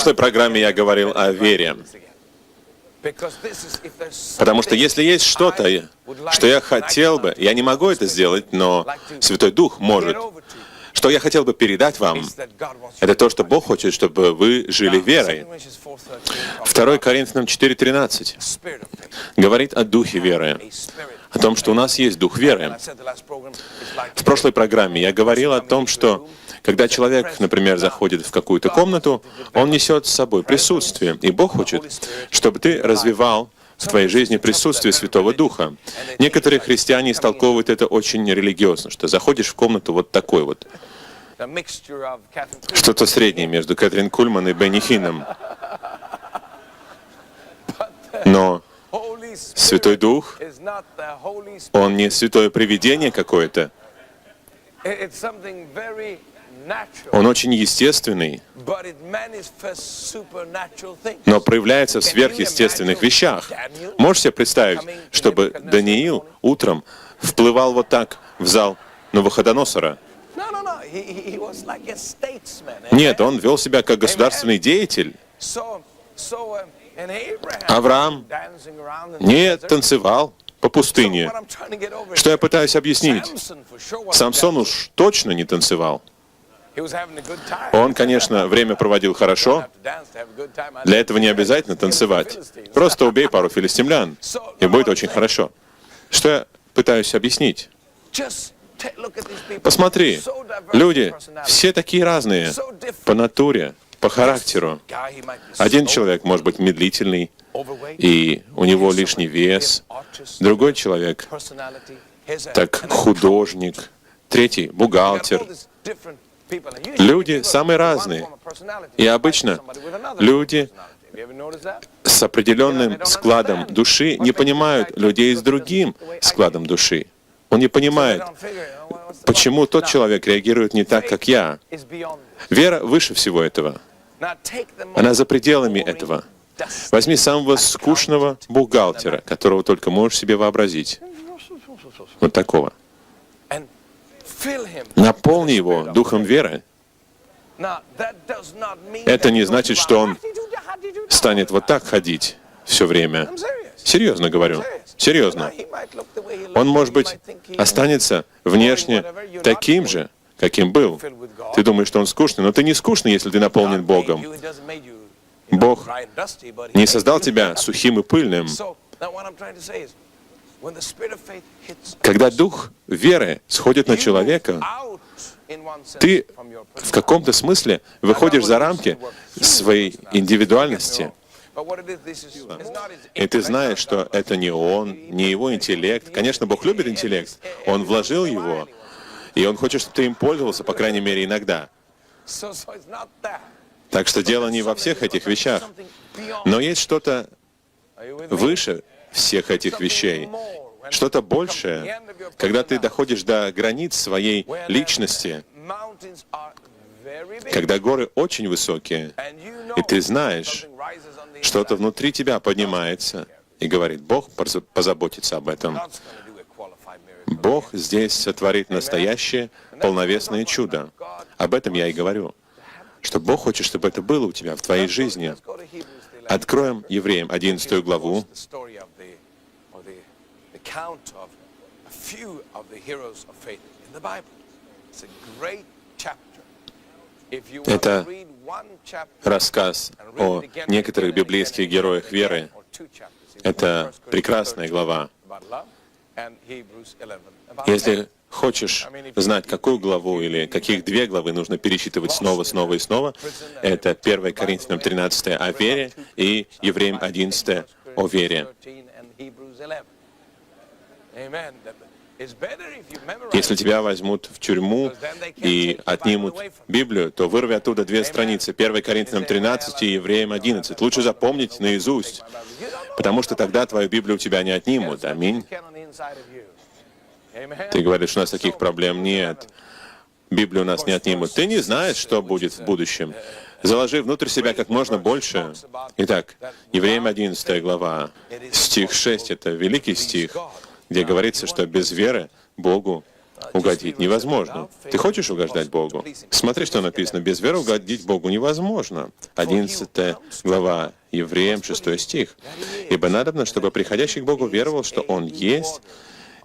прошлой программе я говорил о вере. Потому что если есть что-то, что я хотел бы, я не могу это сделать, но Святой Дух может. Что я хотел бы передать вам, это то, что Бог хочет, чтобы вы жили верой. 2 Коринфянам 4:13 говорит о духе веры, о том, что у нас есть дух веры. В прошлой программе я говорил о том, что когда человек, например, заходит в какую-то комнату, он несет с собой присутствие, и Бог хочет, чтобы ты развивал в твоей жизни присутствие Святого Духа. Некоторые христиане истолковывают это очень религиозно, что заходишь в комнату вот такой вот, что-то среднее между Кэтрин Кульман и Бенни Хинном. Но Святой Дух, Он не святое привидение какое-то. Он очень естественный, но проявляется в сверхъестественных вещах. Можешь себе представить, чтобы Даниил утром вплывал вот так в зал Навуходоносора? Нет, он вел себя как государственный деятель. Авраам танцевал по пустыне. Что я пытаюсь объяснить? Самсон уж точно не танцевал. Он, конечно, время проводил хорошо. Для этого не обязательно танцевать. Просто убей пару филистимлян, и будет очень хорошо. Что я пытаюсь объяснить? Посмотри, люди все такие разные по натуре, по характеру. Один человек может быть медлительный, и у него лишний вес. Другой человек так художник. Третий — бухгалтер. Люди самые разные. И обычно люди с определенным складом души не понимают людей с другим складом души. Он не понимает, почему тот человек реагирует не так, как я. Вера выше всего этого. Она за пределами этого. Возьми самого скучного бухгалтера, которого только можешь себе вообразить. Вот такого. Наполни его духом веры. Это не значит, что он станет вот так ходить все время. Серьезно говорю. Серьезно. Он, может быть, останется внешне таким же, каким был. Ты думаешь, что он скучный, но ты не скучный, если ты наполнен Богом. Бог не создал тебя сухим и пыльным. Когда дух веры сходит на человека, ты в каком-то смысле выходишь за рамки своей индивидуальности. И ты знаешь, что это не он, не его интеллект. Конечно, Бог любит интеллект. Он вложил его, и Он хочет, чтобы ты им пользовался, по крайней мере, иногда. Так что дело не во всех этих вещах. Но есть что-то выше всех этих вещей. Что-то большее, когда ты доходишь до границ своей личности, когда горы очень высокие, и ты знаешь, что-то внутри тебя поднимается и говорит: Бог позаботится об этом. Бог здесь сотворит настоящее полновесное чудо. Об этом я и говорю. Что Бог хочет, чтобы это было у тебя в твоей жизни. Откроем Евреям 11 главу. Это рассказ о некоторых библейских героях веры. Это прекрасная глава. Если хочешь знать, какую главу или каких две главы нужно перечитывать снова, снова и снова, это 1 Коринфянам 13 о вере и Евреям 11 о вере. Если тебя возьмут в тюрьму и отнимут Библию, то вырви оттуда две страницы, 1 Коринфянам 13 и Евреям 11. Лучше запомнить наизусть, потому что тогда твою Библию у тебя не отнимут. Аминь. Ты говоришь, у нас таких проблем нет. Библию у нас не отнимут. Ты не знаешь, что будет в будущем. Заложи внутрь себя как можно больше. Итак, Евреям 11 глава, стих 6, это великий стих, где говорится, что без веры Богу угодить невозможно. Ты хочешь угождать Богу? Смотри, что написано. Без веры угодить Богу невозможно. 11 глава Евреям, 6 стих. «Ибо надобно, чтобы приходящий к Богу веровал, что Он есть,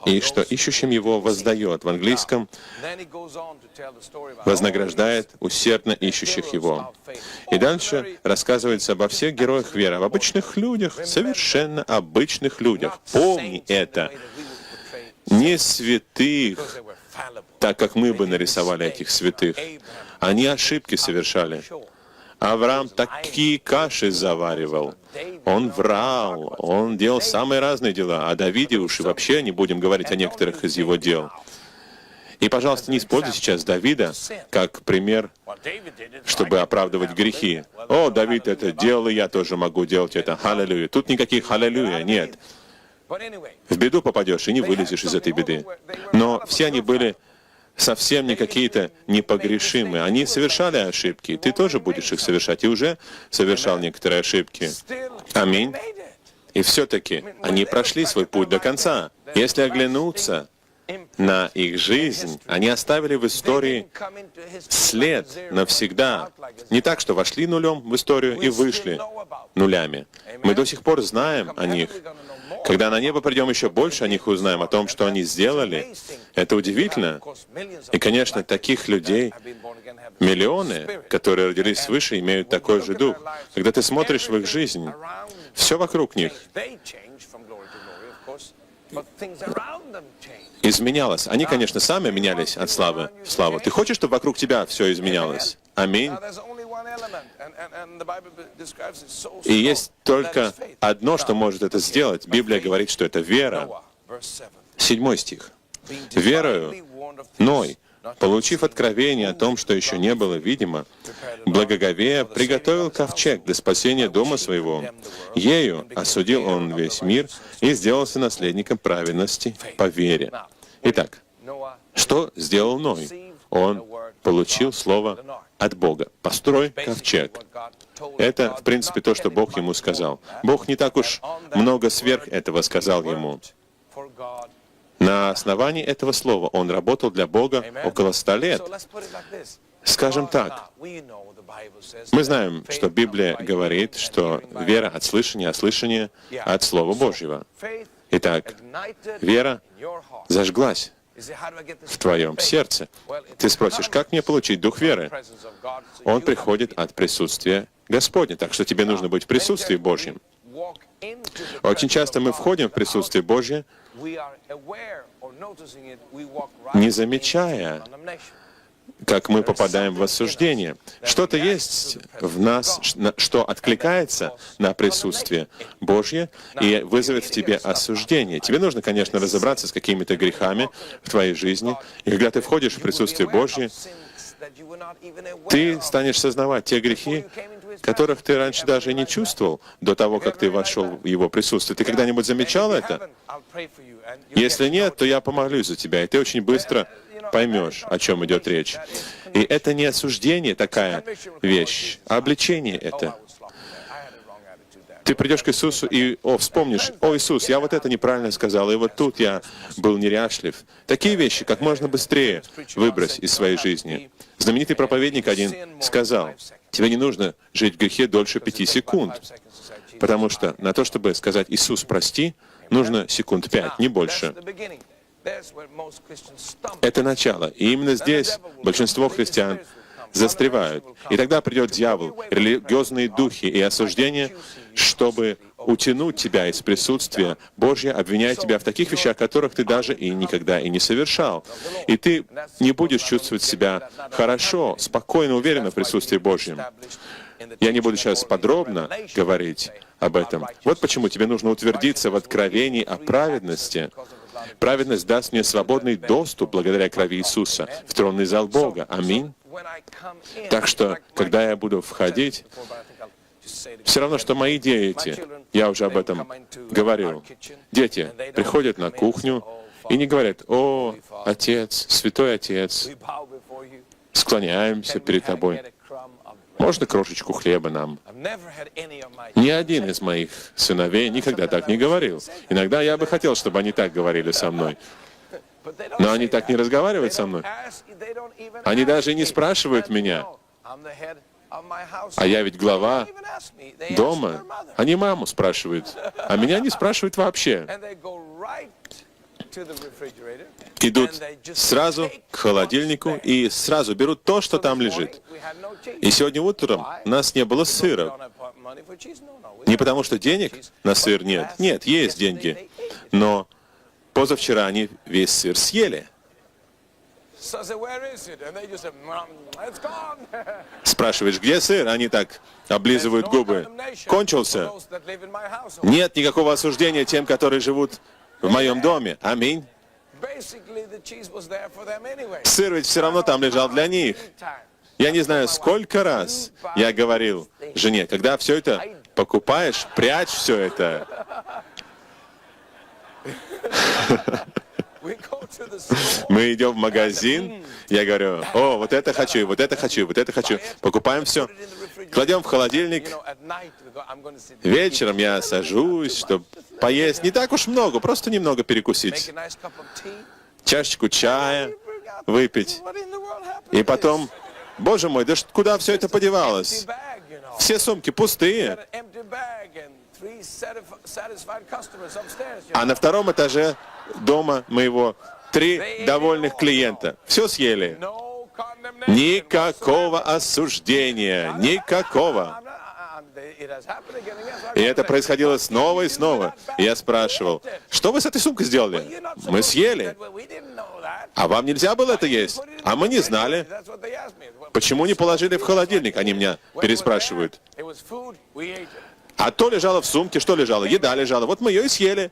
и что ищущим Его воздает». В английском «вознаграждает усердно ищущих Его». И дальше рассказывается обо всех героях веры, об обычных людях, совершенно обычных людях. Помни это. Не святых, так как мы бы нарисовали этих святых. Они ошибки совершали. Авраам такие каши заваривал. Он врал, он делал самые разные дела. О Давиде уж и вообще не будем говорить о некоторых из его дел. И, пожалуйста, не используй сейчас Давида как пример, чтобы оправдывать грехи. «О, Давид это делал, и я тоже могу делать это. Аллилуйя». Тут никаких «аллилуйя» нет. В беду попадешь и не вылезешь из этой беды. Но все они были совсем не какие-то непогрешимые. Они совершали ошибки, и ты тоже будешь их совершать, и уже совершал некоторые ошибки. Аминь. И все-таки они прошли свой путь до конца. Если оглянуться на их жизнь, они оставили в истории след навсегда. Не так, что вошли нулем в историю и вышли нулями. Мы до сих пор знаем о них. Когда на небо придем, еще больше о них узнаем, о том, что они сделали. Это удивительно. И, конечно, таких людей миллионы, которые родились свыше, имеют такой же дух. Когда ты смотришь в их жизнь, все вокруг них изменялось. Они, конечно, сами менялись от славы в славу. Ты хочешь, чтобы вокруг тебя все изменялось? Аминь. И есть только одно, что может это сделать. Библия говорит, что это вера. 7 стих. «Верою Ной, получив откровение о том, что еще не было видимо, благоговея приготовил ковчег для спасения дома своего. Ею осудил он весь мир и сделался наследником праведности по вере». Итак, что сделал Ной? Он получил слово от Бога. «Построй ковчег». Это, в принципе, то, что Бог ему сказал. Бог не так уж много сверх этого сказал ему. На основании этого слова он работал для Бога около 100 лет. Скажем так, мы знаем, что Библия говорит, что вера от слышания, а слышание от Слова Божьего. Итак, вера зажглась в твоем сердце. Ты спросишь, как мне получить дух веры? Он приходит от присутствия Господня, так что тебе нужно быть в присутствии Божьем. Очень часто мы входим в присутствие Божье, не замечая, как мы попадаем в осуждение. Что-то есть в нас, что откликается на присутствие Божье и вызовет в тебе осуждение. Тебе нужно, конечно, разобраться с какими-то грехами в твоей жизни. И когда ты входишь в присутствие Божье, ты станешь сознавать те грехи, которых ты раньше даже не чувствовал до того, как ты вошел в Его присутствие. Ты когда-нибудь замечал это? Если нет, то я помолюсь за тебя, и ты очень быстро поймешь, о чем идет речь. И это не осуждение такая вещь, а обличение это. Ты придешь к Иисусу и вспомнишь: «О, Иисус, я вот это неправильно сказал, и вот тут я был неряшлив». Такие вещи как можно быстрее выбрось из своей жизни. Знаменитый проповедник один сказал: тебе не нужно жить в грехе дольше 5 секунд, потому что на то, чтобы сказать «Иисус, прости», нужно секунд 5, не больше. Это начало. И именно здесь большинство христиан застревают. И тогда придет дьявол, религиозные духи и осуждение, чтобы утянуть тебя из присутствия Божьего, обвиняя тебя в таких вещах, которых ты даже и никогда и не совершал. И ты не будешь чувствовать себя хорошо, спокойно, уверенно в присутствии Божьем. Я не буду сейчас подробно говорить об этом. Вот почему тебе нужно утвердиться в откровении о праведности. Праведность даст мне свободный доступ благодаря крови Иисуса в тронный зал Бога. Аминь. Так что, когда я буду входить, все равно, что мои дети, я уже об этом говорил, дети приходят на кухню и не говорят: «О, Отец, Святой Отец, склоняемся перед Тобой. Можно крошечку хлеба нам?» Ни один из моих сыновей никогда так не говорил. Иногда я бы хотел, чтобы они так говорили со мной. Но они так не разговаривают со мной. Они даже не спрашивают меня. А я ведь глава дома. Они маму спрашивают. А меня не спрашивают вообще. Идут сразу к холодильнику и сразу берут то, что там лежит. И сегодня утром у нас не было сыра. Не потому, что денег на сыр нет. Нет, есть деньги. Но позавчера они весь сыр съели. Спрашиваешь, где сыр? Они так облизывают губы. Кончился. Нет никакого осуждения тем, которые живут в моем доме. Аминь. Сыр ведь все равно там лежал для них. Я не знаю, сколько раз я говорил жене, когда все это покупаешь, прячь все это. Мы идем в магазин, я говорю, о, вот это хочу, вот это хочу, вот это хочу. Покупаем все, кладем в холодильник. Вечером я сажусь, чтобы поесть не так уж много, просто немного перекусить. Чашечку чая выпить. И потом, боже мой, да куда все это подевалось? Все сумки пустые. А на втором этаже дома моего 3 довольных клиента. Все съели. Никакого осуждения. Никакого. И это происходило снова и снова. И я спрашивал, что вы с этой сумкой сделали? Мы съели. А вам нельзя было это есть? А мы не знали. Почему не положили в холодильник? Они меня переспрашивают. А то лежало в сумке, что лежало? Еда лежала. Вот мы ее и съели.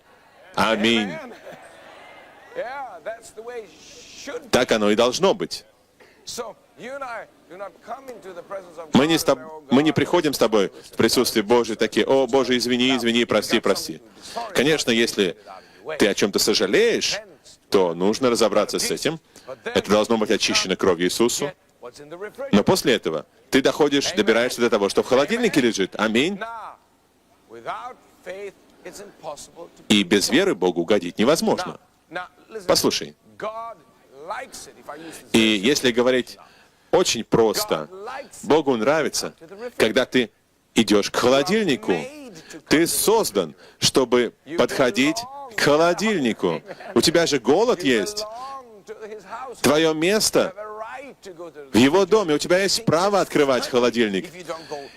Аминь. Так оно и должно быть. Мы не приходим с тобой в присутствие Божие такие, о, Боже, извини, извини, прости, прости. Конечно, если ты о чем-то сожалеешь, то нужно разобраться с этим. Это должно быть очищено кровью Иисусу. Но после этого ты добираешься до того, что в холодильнике лежит. Аминь. И без веры Богу угодить невозможно. Послушай. И если говорить очень просто, Богу нравится, когда ты идешь к холодильнику. Ты создан, чтобы подходить к холодильнику. У тебя же голод есть. Твое место в его доме. У тебя есть право открывать холодильник.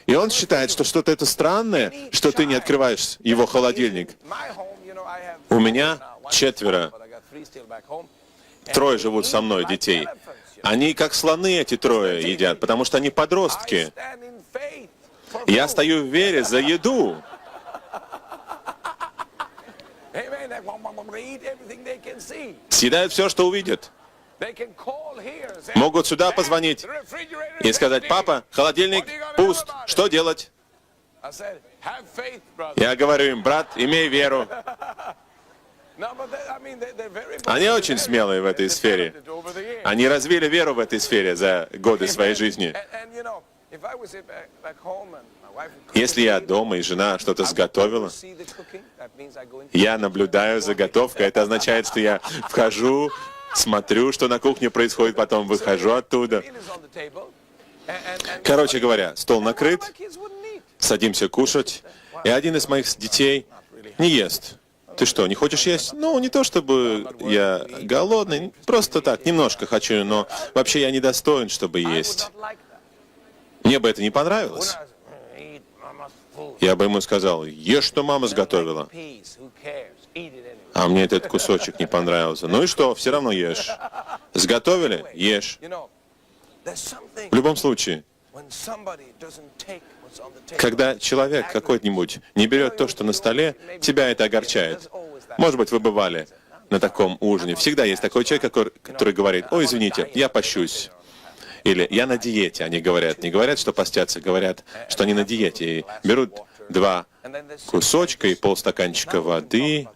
И он считает, что что-то это странное, что ты не открываешь его холодильник. У меня 4. 3 живут со мной, детей. Они как слоны, эти 3 едят, потому что они подростки. Я стою в вере за еду. Съедают все, что увидят. Могут сюда позвонить и сказать, папа, холодильник пуст, что делать? Я говорю им, брат, имей веру. Они очень смелые в этой сфере. Они развили веру в этой сфере за годы своей жизни. Если я дома, и жена что-то сготовила, я наблюдаю за готовкой. Это означает, что я вхожу, смотрю, что на кухне происходит, потом выхожу оттуда. Короче говоря, стол накрыт, садимся кушать, и один из моих детей не ест. Ты что, не хочешь есть? Ну, не то чтобы я голодный, просто так, немножко хочу, но вообще я недостоин, чтобы есть. Мне бы это не понравилось. Я бы ему сказал, ешь, что мама сготовила. А мне этот кусочек не понравился. Ну и что, все равно ешь. Сготовили? Ешь. В любом случае, когда человек какой-нибудь не берет то, что на столе, тебя это огорчает. Может быть, вы бывали на таком ужине. Всегда есть такой человек, который говорит, ой, извините, я пощусь. Или я на диете, они говорят. Не говорят, что постятся, говорят, что они на диете. И берут 2 кусочка и полстаканчика воды.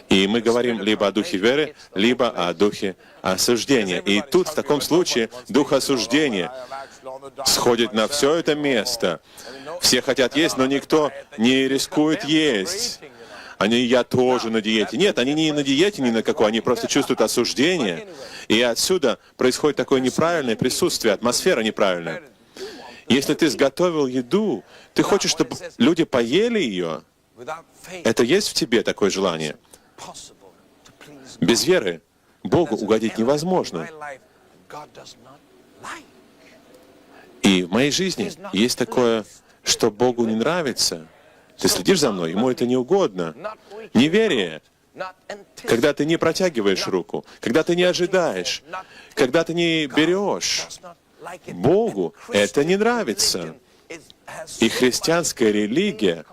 И мы говорим либо о духе веры, либо о духе осуждения. И тут, в таком случае, дух осуждения сходит на все это место. Все хотят есть, но никто не рискует есть. я тоже на диете. Нет, они не на диете ни на какой, они просто чувствуют осуждение. И отсюда происходит такое неправильное присутствие, атмосфера неправильная. Если ты сготовил еду, ты хочешь, чтобы люди поели ее, это есть в тебе такое желание? Без веры Богу угодить невозможно. И в моей жизни есть такое, что Богу не нравится. Ты следишь за мной, Ему это не угодно. Неверие, когда ты не протягиваешь руку, когда ты не ожидаешь, когда ты не берешь. Богу это не нравится. И христианская религия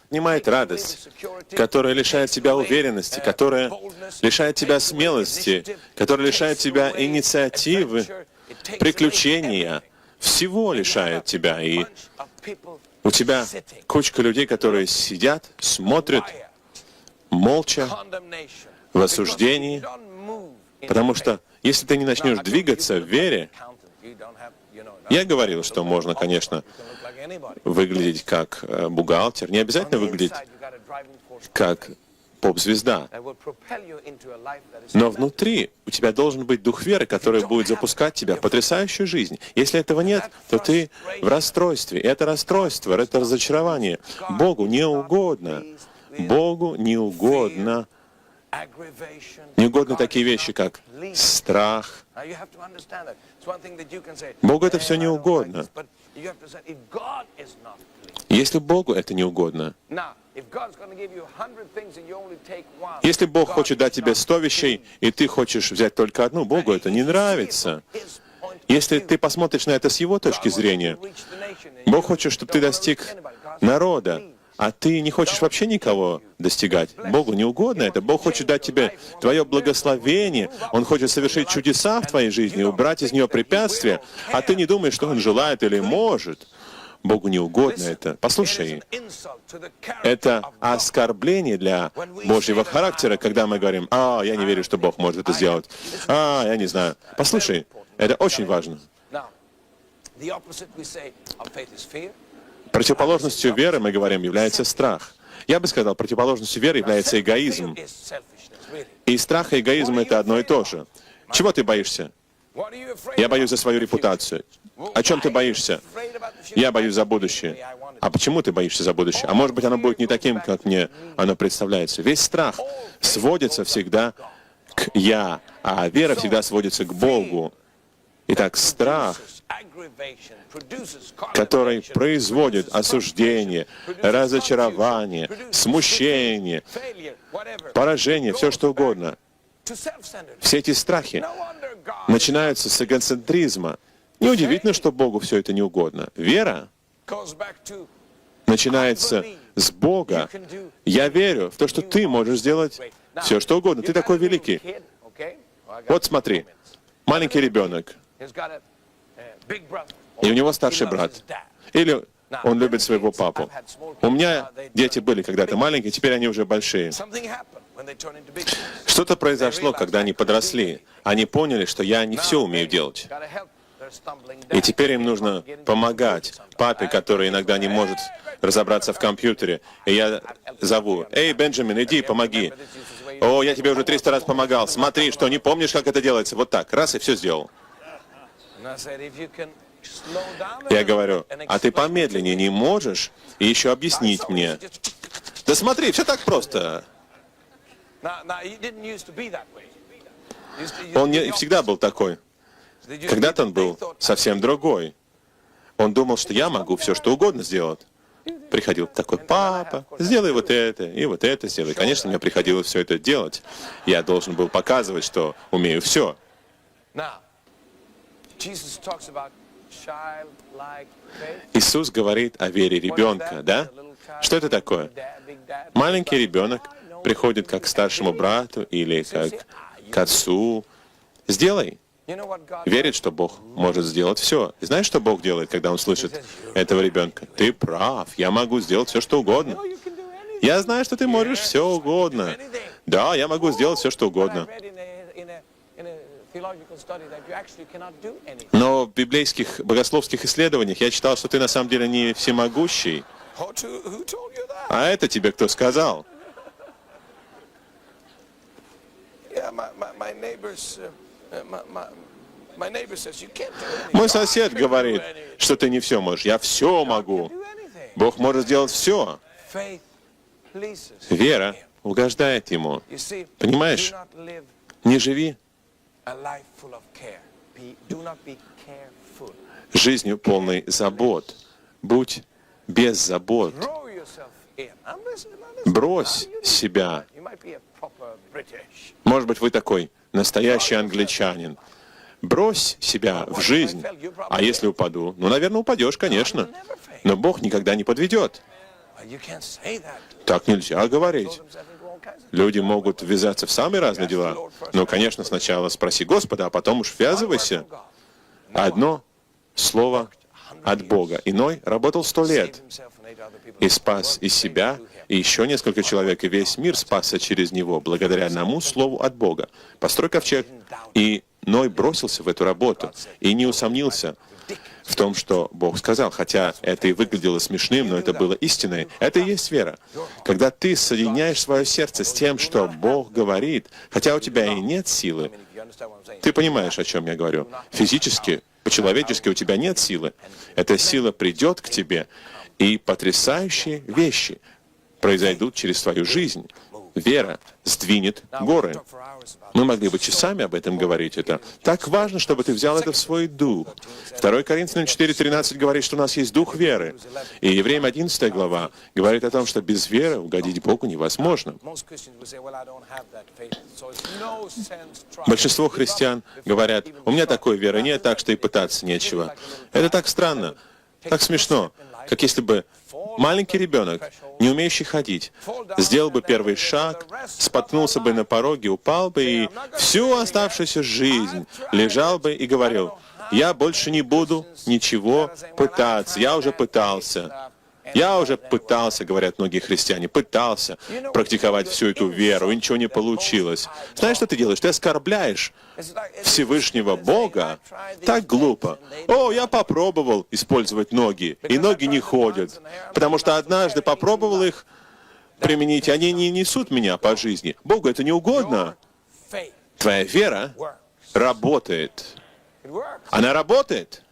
отнимает радость, которая лишает тебя уверенности, которая лишает тебя смелости, которая лишает тебя инициативы, приключения, всего лишает тебя. И у тебя кучка людей, которые сидят, смотрят молча, в осуждении, потому что если ты не начнешь двигаться в вере, я говорил, что можно, конечно, выглядеть как бухгалтер, не обязательно выглядеть как поп-звезда. Но внутри у тебя должен быть дух веры, который будет запускать тебя в потрясающую жизнь. Если этого нет, то ты в расстройстве. И это расстройство, это разочарование. Богу не угодно. Богу не угодно. Не угодны такие вещи, как страх. Богу это все не угодно. Если Богу это не угодно, если Бог хочет дать тебе 100 вещей, и ты хочешь взять только одну, Богу это не нравится. Если ты посмотришь на это с Его точки зрения, Бог хочет, чтобы ты достиг народа, а ты не хочешь вообще никого достигать. Богу не угодно это. Бог хочет дать тебе твое благословение. Он хочет совершить чудеса в твоей жизни, убрать из нее препятствия, а ты не думаешь, что Он желает или может. Богу не угодно это. Послушай, это оскорбление для Божьего характера, когда мы говорим: я не верю, что Бог может это сделать. Я не знаю. Послушай, это очень важно. Противоположностью веры, мы говорим, является страх. Я бы сказал, противоположностью веры является эгоизм. И страх и эгоизм — это одно и то же. Чего ты боишься? Я боюсь за свою репутацию. О чем ты боишься? Я боюсь за будущее. А почему ты боишься за будущее? А может быть, оно будет не таким, как мне оно представляется. Весь страх сводится всегда к «я», а вера всегда сводится к Богу. Итак, страх, который производит осуждение, разочарование, смущение, поражение, все что угодно. Все эти страхи начинаются с эгоцентризма. Неудивительно, что Богу все это не угодно. Вера начинается с Бога. Я верю в то, что ты можешь сделать все, что угодно. Ты такой великий. Вот смотри, маленький ребенок, и у него старший брат. Или он любит своего папу. У меня дети были когда-то маленькие, теперь они уже большие. Что-то произошло, когда они подросли. Они поняли, что я не все умею делать. И теперь им нужно помогать папе, который иногда не может разобраться в компьютере. И я зову: «Эй, Бенджамин, иди, помоги». «О, я тебе уже 300 раз помогал. Смотри, что, не помнишь, как это делается?» Вот так, раз, и все сделал. Я говорю: «А ты помедленнее не можешь и еще объяснить мне?» «Да смотри, все так просто». Он не всегда был такой. Когда-то он был совсем другой. Он думал, что я могу все, что угодно сделать. Приходил такой: «Папа, сделай вот это, и вот это сделай». Конечно, мне приходилось все это делать. Я должен был показывать, что умею все. Иисус говорит о вере ребенка, да? Что это такое? Маленький ребенок приходит как к старшему брату или как к отцу. Сделай. Верит, что Бог может сделать все. И знаешь, что Бог делает, когда Он слышит этого ребенка? Ты прав, я могу сделать все, что угодно. Я знаю, что ты можешь все угодно. Да, я могу сделать все, что угодно. Но в библейских богословских исследованиях я читал, что ты на самом деле не всемогущий. А это тебе кто сказал? Мой сосед говорит, что ты не все можешь. Я все могу. Бог может сделать все. Вера угождает Ему. Понимаешь? Не живи жизнью полной забот. Будь без забот. Брось себя. Может быть, вы такой настоящий англичанин. Брось себя в жизнь. А если упаду? Ну, наверное, упадешь, конечно. Но Бог никогда не подведет. Так нельзя говорить. Люди могут ввязаться в самые разные дела. Но, конечно, сначала спроси Господа, а потом уж ввязывайся. Одно слово от Бога. Иной работал 100 лет и спас и себя, и еще несколько человек, и весь мир спасся через него, благодаря одному слову от Бога. Построй ковчег. И Ной бросился в эту работу и не усомнился в том, что Бог сказал. Хотя это и выглядело смешным, но это было истиной. Это и есть вера. Когда ты соединяешь свое сердце с тем, что Бог говорит, хотя у тебя и нет силы, ты понимаешь, о чем я говорю. Физически, по-человечески у тебя нет силы. Эта сила придет к тебе, и потрясающие вещи произойдут через твою жизнь. Вера сдвинет горы. Мы могли бы часами об этом говорить. Это так важно, чтобы ты взял это в свой дух. 2 Коринфянам 4:13 говорит, что у нас есть дух веры. И Евреям 11 глава говорит о том, что без веры угодить Богу невозможно. Большинство христиан говорят, у меня такой веры нет, так что и пытаться нечего. Это так странно, так смешно, как если бы маленький ребенок, не умеющий ходить, сделал бы первый шаг, споткнулся бы на пороге, упал бы и всю оставшуюся жизнь лежал бы и говорил, я больше не буду ничего пытаться, я уже пытался. Я уже пытался, говорят многие христиане, пытался практиковать всю эту веру, и ничего не получилось. Знаешь, что ты делаешь? Ты оскорбляешь Всевышнего Бога. Так глупо. О, я попробовал использовать ноги, и ноги не ходят, потому что однажды попробовал их применить, они не несут меня по жизни. Богу это не угодно. Твоя вера работает. Она работает.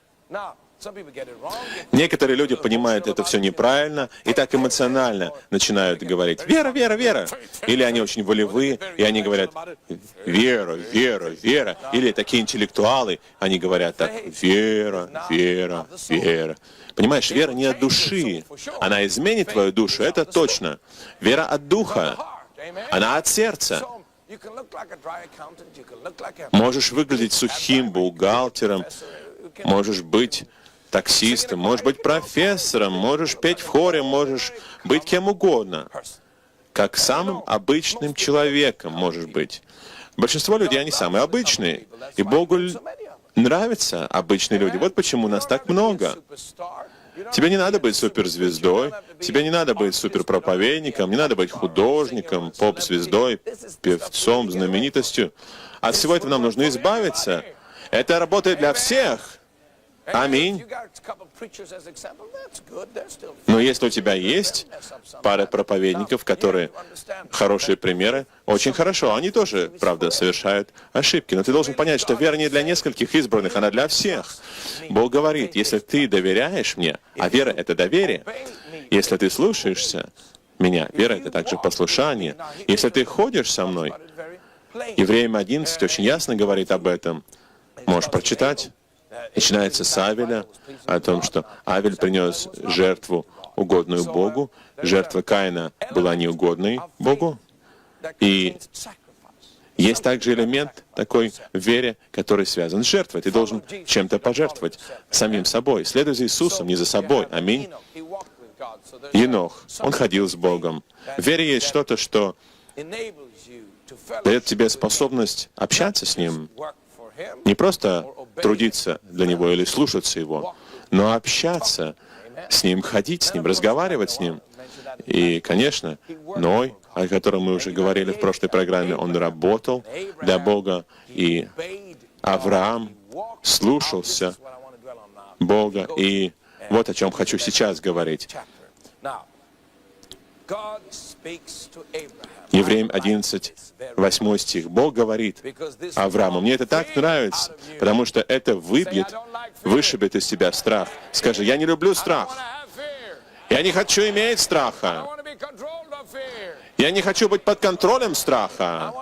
Некоторые люди понимают это все неправильно и так эмоционально начинают говорить «вера, вера, вера». Или они очень волевые, и они говорят «вера, вера, вера». Или такие интеллектуалы, они говорят так «вера, вера, вера». Понимаешь, вера не от души. Она изменит твою душу, это точно. Вера от духа. Она от сердца. Можешь выглядеть сухим бухгалтером, можешь быть таксистом, можешь быть профессором, можешь петь в хоре, можешь быть кем угодно. Как самым обычным человеком можешь быть. Большинство людей, они самые обычные. И Богу нравятся обычные люди. Вот почему нас так много. Тебе не надо быть суперзвездой, тебе не надо быть суперпроповедником, не надо быть художником, поп-звездой, певцом, знаменитостью. От всего этого нам нужно избавиться. Это работает для всех. Аминь. Но если у тебя есть пара проповедников, которые хорошие примеры, очень хорошо. Они тоже, правда, совершают ошибки. Но ты должен понять, что вера не для нескольких избранных, она для всех. Бог говорит, если ты доверяешь мне, а вера — это доверие, если ты слушаешься меня, вера — это также послушание. Если ты ходишь со мной, Евреям 11 очень ясно говорит об этом. Можешь прочитать. Начинается с Авеля, о том, что Авель принес жертву, угодную Богу. Жертва Каина была неугодной Богу. И есть также элемент такой в вере, который связан с жертвой. Ты должен чем-то пожертвовать, самим собой. Следуй за Иисусом, не за собой. Аминь. Енох, он ходил с Богом. В вере есть что-то, что дает тебе способность общаться с Ним. Не просто трудиться для Него или слушаться Его, но общаться с Ним, ходить с Ним, разговаривать с Ним. И, конечно, Ной, о котором мы уже говорили в прошлой программе, он работал для Бога, и Авраам слушался Бога. И вот о чем хочу сейчас говорить. Евреям 11, 8 стих. Бог говорит Аврааму: мне это так нравится, потому что это вышибет из тебя страх. Скажи: я не люблю страх. Я не хочу иметь страха. Я не хочу быть под контролем страха.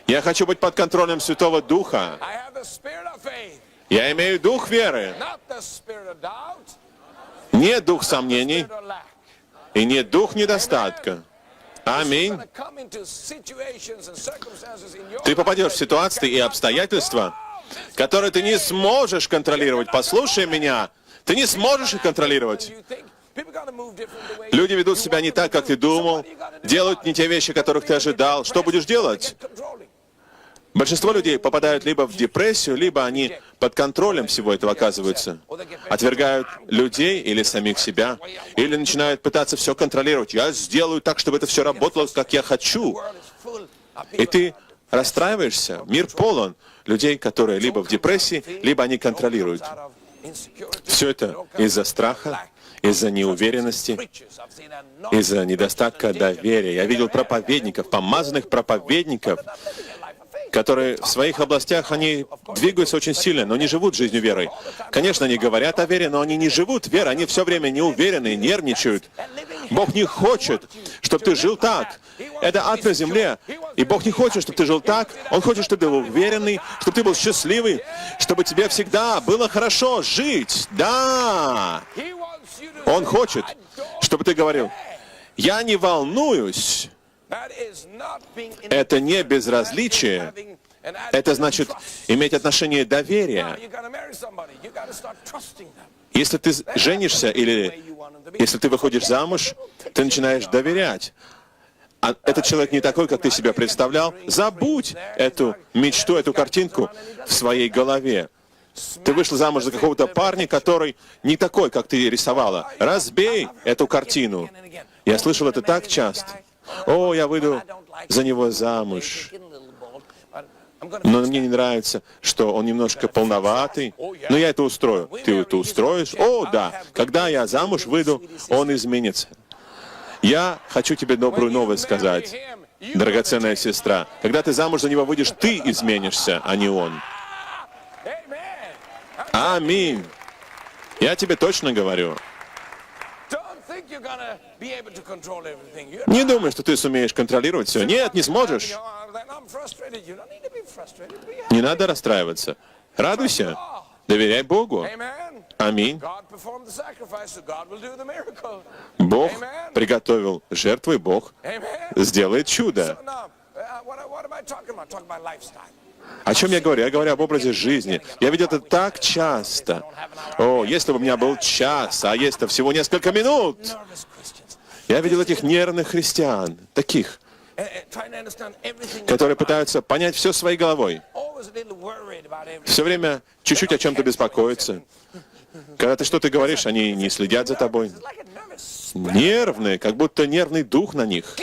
Я хочу быть под контролем Святого Духа. Я имею дух веры. Не дух сомнений и не дух недостатка. Аминь. Ты попадешь в ситуации и обстоятельства, которые ты не сможешь контролировать. Послушай меня. Ты не сможешь их контролировать. Люди ведут себя не так, как ты думал, делают не те вещи, которых ты ожидал. Что будешь делать? Большинство людей попадают либо в депрессию, либо они под контролем всего этого оказываются. Отвергают людей или самих себя, или начинают пытаться все контролировать. Я сделаю так, чтобы это все работало, как я хочу. И ты расстраиваешься. Мир полон людей, которые либо в депрессии, либо они контролируют. Все это из-за страха, из-за неуверенности, из-за недостатка доверия. Я видел проповедников, помазанных проповедников, которые в своих областях, они двигаются очень сильно, но не живут жизнью верой. Конечно, они говорят о вере, но они не живут верой, они все время неуверены, нервничают. Бог не хочет, чтобы ты жил так. Это ад на земле. И Бог не хочет, чтобы ты жил так. Он хочет, чтобы ты был уверенный, чтобы ты был счастливый, чтобы тебе всегда было хорошо жить. Да! Он хочет, чтобы ты говорил: я не волнуюсь. Это не безразличие. Это значит иметь отношение доверия. Если ты женишься или если ты выходишь замуж, ты начинаешь доверять. А этот человек не такой, как ты себя представлял. Забудь эту мечту, эту картинку в своей голове. Ты вышла замуж за какого-то парня, который не такой, как ты рисовала. Разбей эту картину. Я слышал это так часто. О, я выйду за него замуж. Но мне не нравится, что он немножко полноватый. Но я это устрою. Ты это устроишь? О, да. Когда я замуж выйду, он изменится. Я хочу тебе добрую новость сказать, драгоценная сестра. Когда ты замуж за него выйдешь, ты изменишься, а не он. Аминь. Я тебе точно говорю. Не думай, что ты сумеешь контролировать все. Нет, не сможешь. Не надо расстраиваться. Радуйся. Доверяй Богу. Аминь. Бог приготовил жертву, и Бог сделает чудо. О чем я говорю? Я говорю об образе жизни. Я видел это так часто. О, если бы у меня был час, а есть-то всего несколько минут. Я видел этих нервных христиан, таких, которые пытаются понять все своей головой. Все время чуть-чуть о чем-то беспокоятся. Когда ты что-то говоришь, они не следят за тобой. Нервные, как будто нервный дух на них.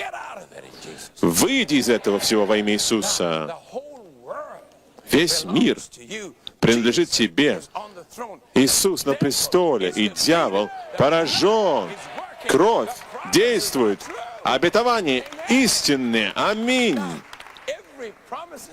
Выйди из этого всего во имя Иисуса. Весь мир принадлежит тебе. Иисус на престоле, и дьявол поражен. Кровь действует. Обетование истинное. Аминь.